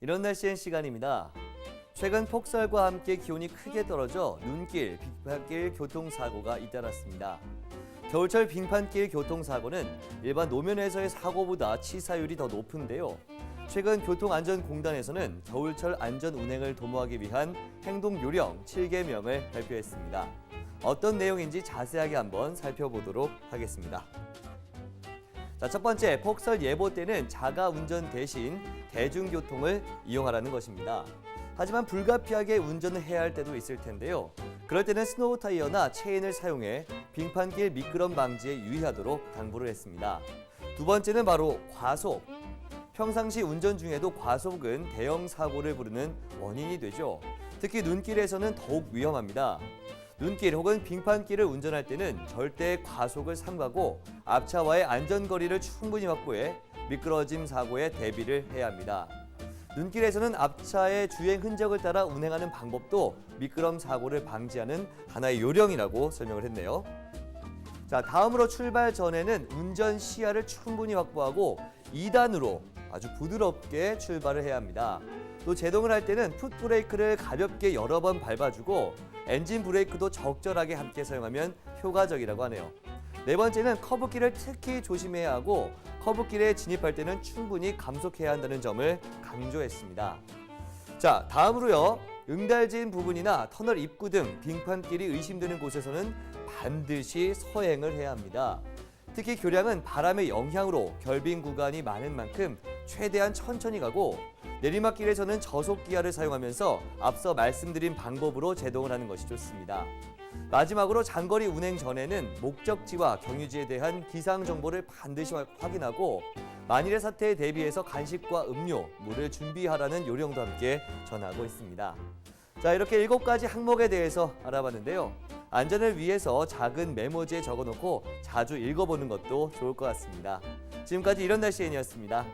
이런 날씨엔 시간입니다. 최근 폭설과 함께 기온이 크게 떨어져 눈길, 빙판길 교통사고가 잇따랐습니다. 겨울철 빙판길 교통사고는 일반 노면에서의 사고보다 치사율이 더 높은데요. 최근 교통안전공단에서는 겨울철 안전 운행을 도모하기 위한 행동요령 7개명을 발표했습니다. 어떤 내용인지 자세하게 한번 살펴보도록 하겠습니다. 자, 첫 번째, 폭설 예보 때는 자가 운전 대신 대중교통을 이용하라는 것입니다. 하지만 불가피하게 운전을 해야 할 때도 있을 텐데요. 그럴 때는 스노우 타이어나 체인을 사용해 빙판길 미끄럼 방지에 유의하도록 당부를 했습니다. 두 번째는 바로 과속. 평상시 운전 중에도 과속은 대형 사고를 부르는 원인이 되죠. 특히 눈길에서는 더욱 위험합니다. 눈길 혹은 빙판길을 운전할 때는 절대 과속을 삼가고 앞차와의 안전거리를 충분히 확보해 미끄러짐 사고에 대비를 해야 합니다. 눈길에서는 앞차의 주행 흔적을 따라 운행하는 방법도 미끄럼 사고를 방지하는 하나의 요령이라고 설명을 했네요. 자, 다음으로 출발 전에는 운전 시야를 충분히 확보하고 2단으로 아주 부드럽게 출발을 해야 합니다. 또 제동을 할 때는 풋브레이크를 가볍게 여러 번 밟아주고 엔진 브레이크도 적절하게 함께 사용하면 효과적이라고 하네요. 네 번째는 커브길을 특히 조심해야 하고 커브길에 진입할 때는 충분히 감속해야 한다는 점을 강조했습니다. 자, 다음으로요. 응달진 부분이나 터널 입구 등 빙판길이 의심되는 곳에서는 반드시 서행을 해야 합니다. 특히 교량은 바람의 영향으로 결빙 구간이 많은 만큼 최대한 천천히 가고 내리막길에서는 저속 기아를 사용하면서 앞서 말씀드린 방법으로 제동을 하는 것이 좋습니다. 마지막으로 장거리 운행 전에는 목적지와 경유지에 대한 기상 정보를 반드시 확인하고 만일의 사태에 대비해서 간식과 음료, 물을 준비하라는 요령도 함께 전하고 있습니다. 자, 이렇게 7가지 항목에 대해서 알아봤는데요. 안전을 위해서 작은 메모지에 적어놓고 자주 읽어보는 것도 좋을 것 같습니다. 지금까지 이런 날씨엔이었습니다.